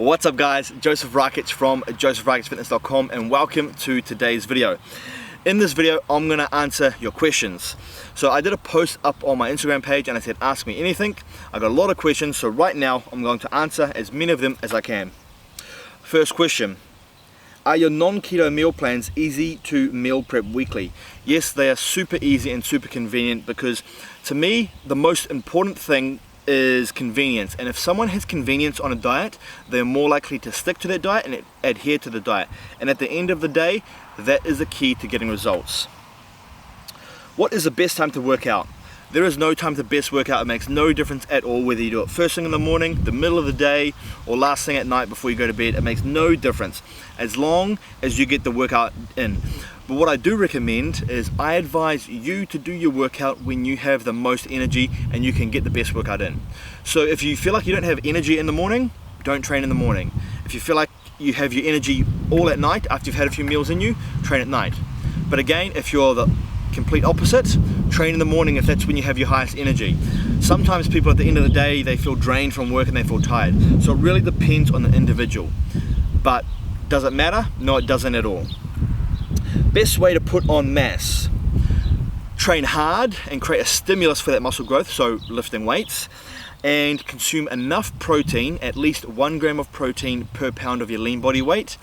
What's up guys, Josef Rakich from josefrakichfitness.com and welcome to today's video. In this video I'm going to answer your questions. So I did a post up on my Instagram page and I said ask me anything. I got a lot of questions, so right now I'm going to answer as many of them as I can. First question: are your non-keto meal plans easy to meal prep weekly? Yes, they are super easy and super convenient, because to me the most important thing is convenience, and if someone has convenience on a diet, they're more likely to stick to that diet and adhere to the diet, and at the end of the day that is the key to getting results. What is the best time to work out? There is no time to best workout. It makes no difference at all whether you do it first thing in the morning, the middle of the day, or last thing at night before you go to bed. It makes no difference as long as you get the workout in. But what I do recommend is I advise you to do your workout when you have the most energy and you can get the best workout in. So if you feel like you don't have energy in the morning, don't train in the morning. If you feel like you have your energy all at night after you've had a few meals in you, train at night. But again, if you're the complete opposite, train in the morning if that's when you have your highest energy. Sometimes people at the end of the day, they feel drained from work and they feel tired. So it really depends on the individual. But does it matter? No, it doesn't at all. Best way to put on mass: train hard and create a stimulus for that muscle growth, so lifting weights, and consume enough protein, at least 1 gram of protein per pound of your lean body weight,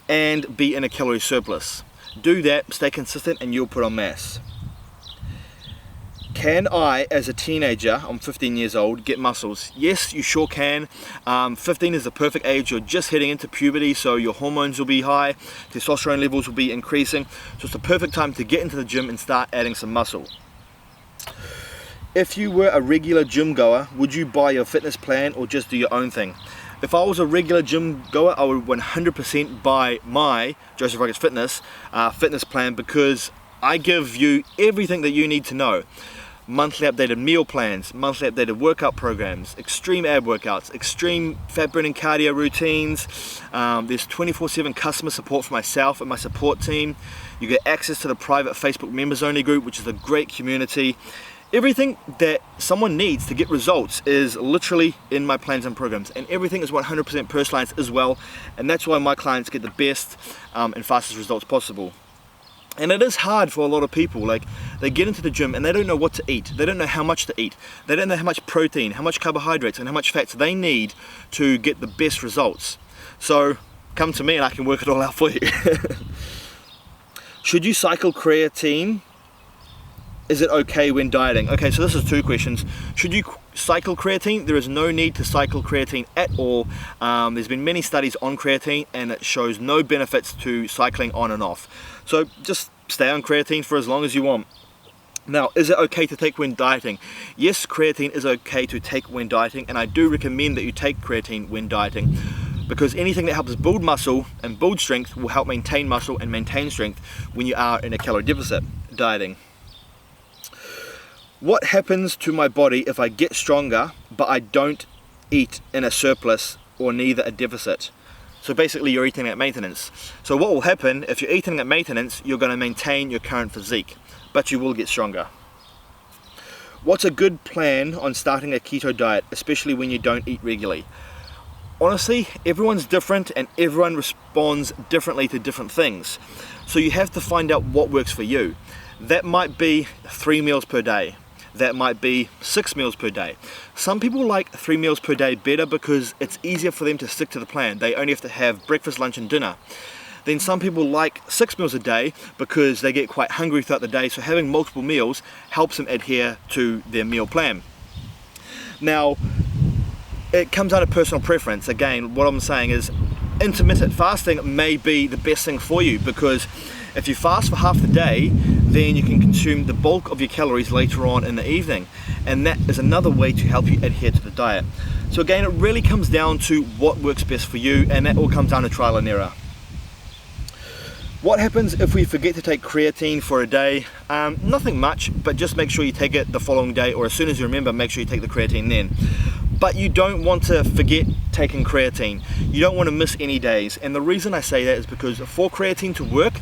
and be in a calorie surplus. Do that, stay consistent, and you'll put on mass. Can I, as a teenager, I'm 15 years old, get muscles? Yes, you sure can. 15 is the perfect age. You're just heading into puberty, so your hormones will be high, testosterone levels will be increasing, so it's the perfect time to get into the gym and start adding some muscle. If you were a regular gym goer, would you buy your fitness plan or just do your own thing? If I was a regular gym goer, I would 100% buy my Josef Rakich fitness plan, because I give you everything that you need to know. Monthly updated meal plans, monthly updated workout programs, extreme ab workouts, extreme fat burning cardio routines. There's 24/7 customer support for myself and my support team. You get access to the private Facebook members only group, which is a great community. Everything that someone needs to get results is literally in my plans and programs, and everything is 100% personalized as well, and that's why my clients get the best and fastest results possible. And it is hard for a lot of people. Like, they get into the gym and they don't know what to eat, they don't know how much to eat, they don't know how much protein, how much carbohydrates and how much fats they need to get the best results. So come to me and I can work it all out for you. Should you cycle creatine? Is it okay when dieting? Okay, so this is two questions. Should you cycle creatine? There is no need to cycle creatine at all. There's been many studies on creatine and it shows no benefits to cycling on and off. So just stay on creatine for as long as you want. Now, is it okay to take when dieting? Yes, creatine is okay to take when dieting, and I do recommend that you take creatine when dieting, because anything that helps build muscle and build strength will help maintain muscle and maintain strength when you are in a calorie deficit dieting. What happens to my body if I get stronger but I don't eat in a surplus or neither a deficit? So basically you're eating at maintenance. So what will happen if you're eating at maintenance, you're going to maintain your current physique, but you will get stronger. What's a good plan on starting a keto diet, especially when you don't eat regularly? Honestly, everyone's different and everyone responds differently to different things. So you have to find out what works for you. That might be 3 meals per day. That might be 6 meals per day. Some people like 3 meals per day better because it's easier for them to stick to the plan. They only have to have breakfast, lunch and dinner. Then some people like 6 meals a day because they get quite hungry throughout the day, so having multiple meals helps them adhere to their meal plan. Now, it comes down to personal preference. Again, what I'm saying is intermittent fasting may be the best thing for you, because if you fast for half the day, then you can consume the bulk of your calories later on in the evening, and that is another way to help you adhere to the diet. So again, it really comes down to what works best for you, and that all comes down to trial and error. What happens if we forget to take creatine for a day? Nothing much, but just make sure you take it the following day, or as soon as you remember, make sure you take the creatine then. But you don't want to forget taking creatine. You don't want to miss any days, and the reason I say that is because for creatine to work,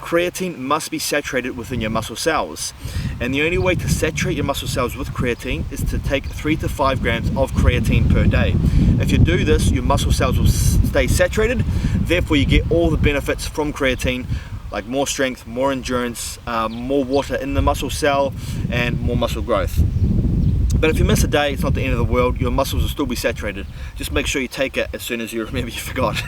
creatine must be saturated within your muscle cells. And the only way to saturate your muscle cells with creatine is to take 3 to 5 grams of creatine per day. If you do this, your muscle cells will stay saturated, therefore you get all the benefits from creatine, like more strength, more endurance, more water in the muscle cell, and more muscle growth. But if you miss a day, it's not the end of the world. Your muscles will still be saturated. Just make sure you take it as soon as you remember you forgot.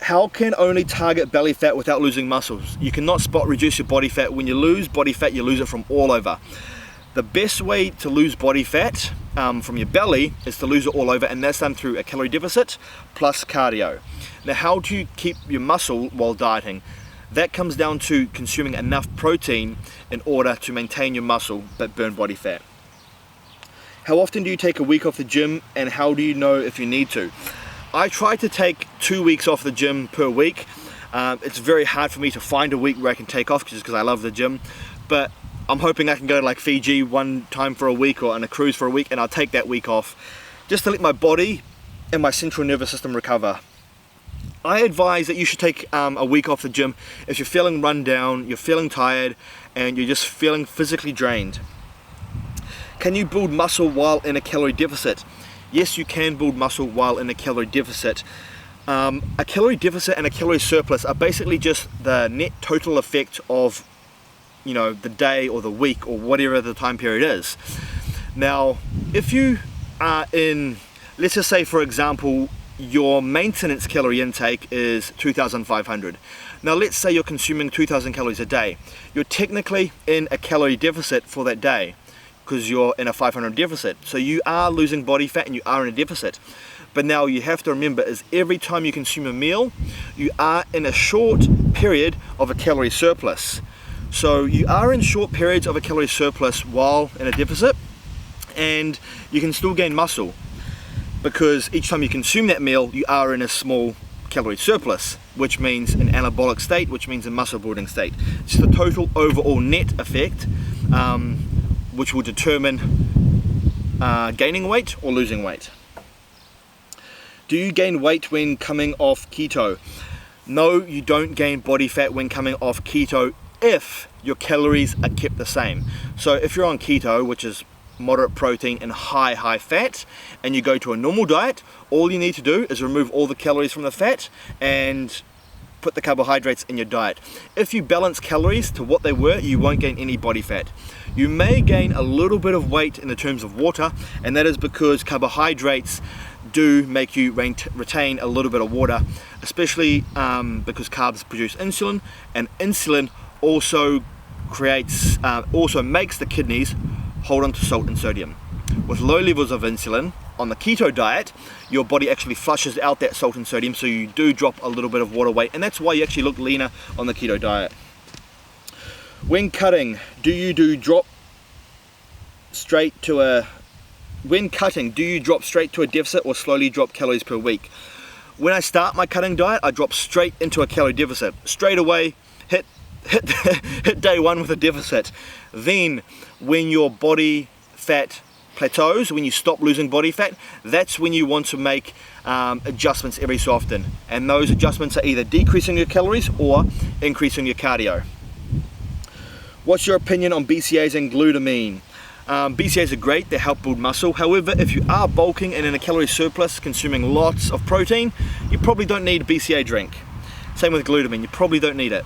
How can only target belly fat without losing muscles? You cannot spot reduce your body fat. When you lose body fat, you lose it from all over. The best way to lose body fat from your belly is to lose it all over, and that's done through a calorie deficit plus cardio. Now, how do you keep your muscle while dieting? That comes down to consuming enough protein in order to maintain your muscle but burn body fat. How often do you take a week off the gym, and how do you know if you need to? I try to take 2 weeks off the gym per week. It's very hard for me to find a week where I can take off just because I love the gym, but I'm hoping I can go to like Fiji one time for a week or on a cruise for a week, and I'll take that week off just to let my body and my central nervous system recover. I advise that you should take a week off the gym if you're feeling run down, you're feeling tired, and you're just feeling physically drained. Can you build muscle while in a calorie deficit? Yes, you can build muscle while in a calorie deficit. A calorie deficit and a calorie surplus are basically just the net total effect of, you know, the day or the week or whatever the time period is. Now, if you are in, let's just say for example, your maintenance calorie intake is 2,500. Now let's say you're consuming 2,000 calories a day. You're technically in a calorie deficit for that day because you're in a 500 deficit. So you are losing body fat and you are in a deficit. But now you have to remember is every time you consume a meal, you are in a short period of a calorie surplus. So you are in short periods of a calorie surplus while in a deficit, and you can still gain muscle because each time you consume that meal, you are in a small calorie surplus, which means an anabolic state, which means a muscle building state. It's the total overall net effect, which will determine gaining weight or losing weight. Do you gain weight when coming off keto? No, you don't gain body fat when coming off keto if your calories are kept the same. So if you're on keto, which is moderate protein and high fat, and you go to a normal diet, all you need to do is remove all the calories from the fat and put the carbohydrates in your diet. If you balance calories to what they were, you won't gain any body fat. You may gain a little bit of weight in the terms of water, and that is because carbohydrates do make you retain a little bit of water, especially because carbs produce insulin, and insulin also makes the kidneys hold on to salt and sodium. With low levels of insulin on the keto diet, your body actually flushes out that salt and sodium, so you do drop a little bit of water weight, and that's why you actually look leaner on the keto diet. When cutting, do you drop straight to a deficit or slowly drop calories per week? When I start my cutting diet, I drop straight into a calorie deficit. Straight away, hit day one with a deficit. Then when your body fat plateaus, when you stop losing body fat, that's when you want to make adjustments every so often. And those adjustments are either decreasing your calories or increasing your cardio. What's your opinion on BCAAs and glutamine? BCAAs are great, they help build muscle. However, if you are bulking and in a calorie surplus, consuming lots of protein, you probably don't need a BCAA drink. Same with glutamine, you probably don't need it.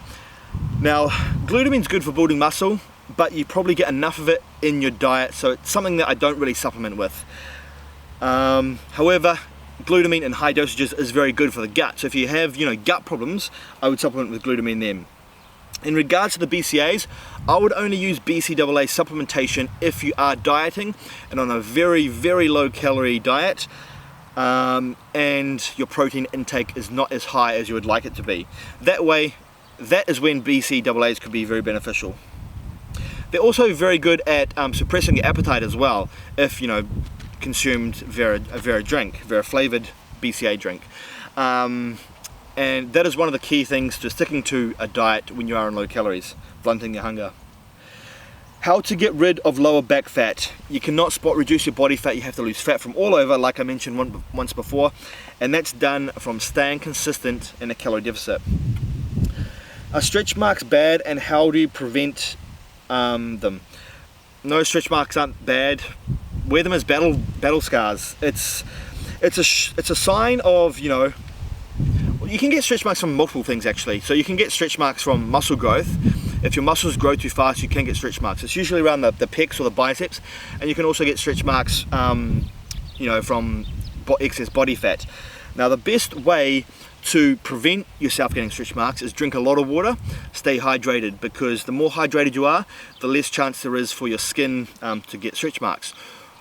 Now, glutamine's good for building muscle, but you probably get enough of it in your diet, so it's something that I don't really supplement with. However, glutamine in high dosages is very good for the gut. So if you have, gut problems, I would supplement with glutamine then. In regards to the BCAAs, I would only use BCAA supplementation if you are dieting and on a very, very low calorie diet, and your protein intake is not as high as you would like it to be. That is when BCAAs could be very beneficial. They're also very good at suppressing your appetite as well if consumed via a flavored BCAA drink. And that is one of the key things to sticking to a diet when you are on low calories, blunting your hunger. How to get rid of lower back fat. You cannot reduce your body fat, you have to lose fat from all over, like I mentioned once before, and that's done from staying consistent in a calorie deficit. Are stretch marks bad, and how do you prevent them? No, stretch marks aren't bad. Wear them as battle scars. It's a sign of, you know, you can get stretch marks from multiple things actually. So you can get stretch marks from muscle growth. If your muscles grow too fast, you can get stretch marks. It's usually around the pecs or the biceps, and you can also get stretch marks, you know, from excess body fat. Now, the best way to prevent yourself getting stretch marks is drink a lot of water, stay hydrated, because the more hydrated you are, the less chance there is for your skin to get stretch marks.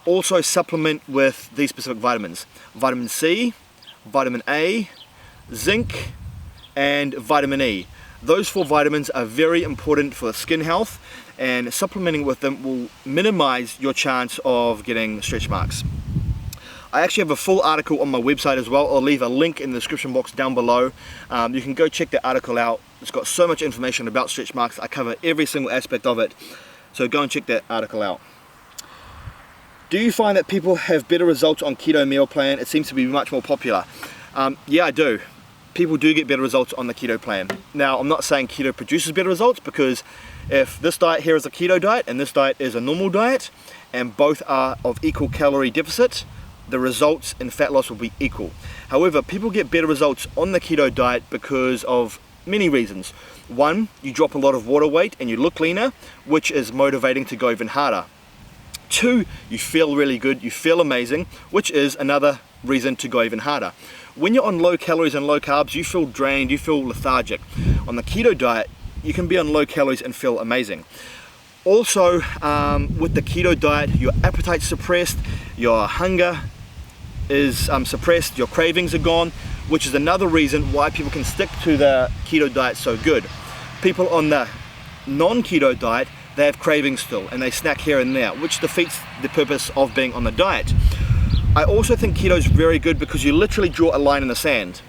Also supplement with these specific vitamins: vitamin C, vitamin A, zinc, and vitamin E. Those 4 vitamins are very important for skin health, and supplementing with them will minimize your chance of getting stretch marks. I actually have a full article on my website as well. I'll leave a link in the description box down below. You can go check that article out. It's got so much information about stretch marks. I cover every single aspect of it, so go and check that article out. Do you find that people have better results on keto meal plan? It seems to be much more popular. Yeah, I do. People do get better results on the keto plan. Now, I'm not saying keto produces better results, because if this diet here is a keto diet and this diet is a normal diet, and both are of equal calorie deficit, the results in fat loss will be equal. However, people get better results on the keto diet because of many reasons. One, you drop a lot of water weight and you look leaner, which is motivating to go even harder. 2, you feel really good, you feel amazing, which is another reason to go even harder. When you're on low calories and low carbs, you feel drained, you feel lethargic. On the keto diet, you can be on low calories and feel amazing. Also, with the keto diet, your appetite's suppressed, your hunger is suppressed, your cravings are gone, which is another reason why people can stick to the keto diet so good. People on the non-keto diet, they have cravings still, and they snack here and there, which defeats the purpose of being on the diet. I also think keto is very good because you literally draw a line in the sand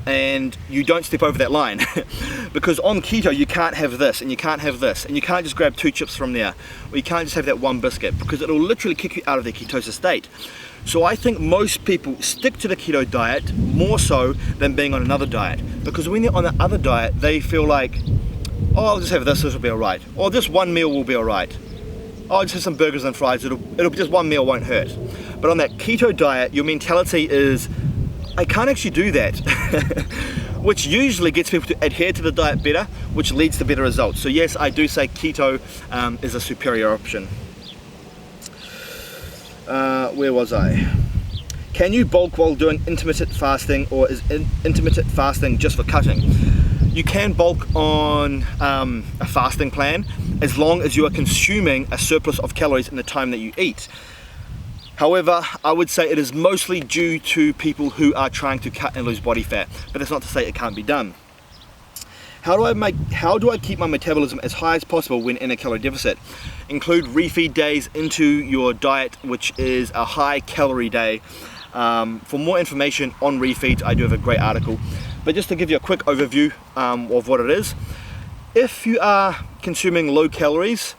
and you don't step over that line. Because on keto you can't have this and you can't have this, and you can't just grab 2 chips from there, or you can't just have that 1 biscuit, because it'll literally kick you out of the ketosis state. So I think most people stick to the keto diet more so than being on another diet, because when they're on the other diet they feel like, oh, I'll just have this will be alright, or this 1 meal will be alright, oh, I'll just have some burgers and fries, it'll just 1 meal won't hurt. But on that keto diet, your mentality is, I can't actually do that, which usually gets people to adhere to the diet better, which leads to better results. So yes, I do say keto is a superior option. Where was I? Can you bulk while doing intermittent fasting, or is intermittent fasting just for cutting? You can bulk on a fasting plan as long as you are consuming a surplus of calories in the time that you eat. However, I would say it is mostly due to people who are trying to cut and lose body fat, but that's not to say it can't be done. How do I keep my metabolism as high as possible when in a calorie deficit? Include refeed days into your diet, which is a high calorie day. For more information on refeeds, I do have a great article. But just to give you a quick overview of what it is, if you are consuming low calories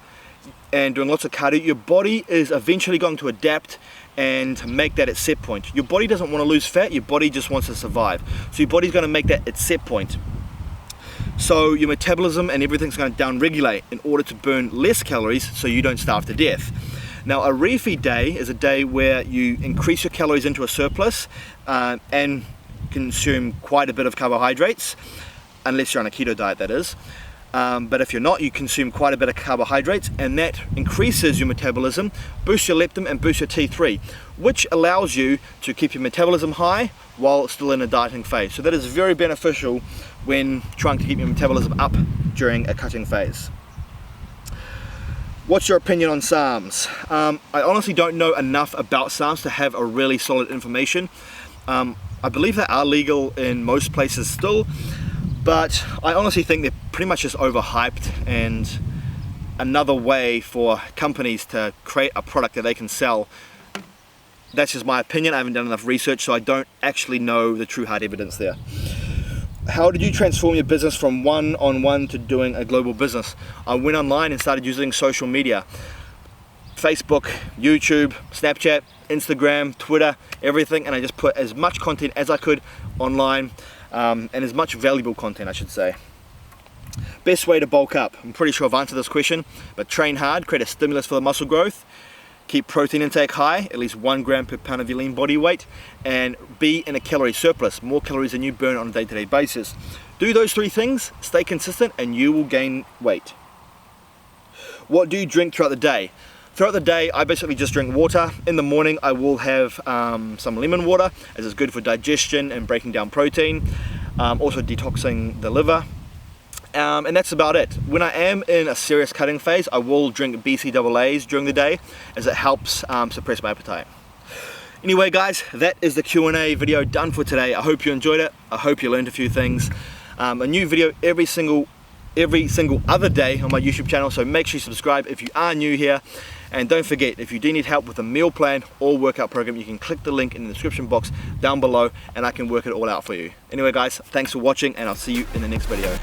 and doing lots of cardio, your body is eventually going to adapt and make that its set point. Your body doesn't want to lose fat, your body just wants to survive. So your body's going to make that its set point. So your metabolism and everything's going to down-regulate in order to burn less calories so you don't starve to death. Now, a refeed day is a day where you increase your calories into a surplus and consume quite a bit of carbohydrates, unless you're on a keto diet, that is. But if you're not, you consume quite a bit of carbohydrates, and that increases your metabolism, boosts your leptin and boosts your T3, which allows you to keep your metabolism high while still in a dieting phase. So that is very beneficial when trying to keep your metabolism up during a cutting phase. What's your opinion on SARMS? I honestly don't know enough about SARMS to have a really solid information. I believe they are legal in most places still, but I honestly think they're pretty much just overhyped and another way for companies to create a product that they can sell. That's just my opinion. I haven't done enough research, so I don't actually know the true hard evidence there. How did you transform your business from one-on-one to doing a global business? I went online and started using social media. Facebook, YouTube, Snapchat, Instagram, Twitter, everything, and I just put as much content as I could online, and as much valuable content, I should say. Best way to bulk up. I'm pretty sure I've answered this question, but train hard, create a stimulus for the muscle growth, keep protein intake high, at least 1 gram per pound of your lean body weight, and be in a calorie surplus, more calories than you burn on a day-to-day basis. Do those 3 things, stay consistent, and you will gain weight. What do you drink throughout the day? Throughout the day, I basically just drink water. In the morning, I will have some lemon water, as it's good for digestion and breaking down protein, also detoxing the liver. And that's about it. When I am in a serious cutting phase, I will drink BCAAs during the day, as it helps suppress my appetite. Anyway guys, that is the Q&A video done for today. I hope you enjoyed it. I hope you learned a few things. A new video every single other day on my YouTube channel, so make sure you subscribe if you are new here. And don't forget, if you do need help with a meal plan or workout program, you can click the link in the description box down below and I can work it all out for you. Anyway guys, thanks for watching, and I'll see you in the next video.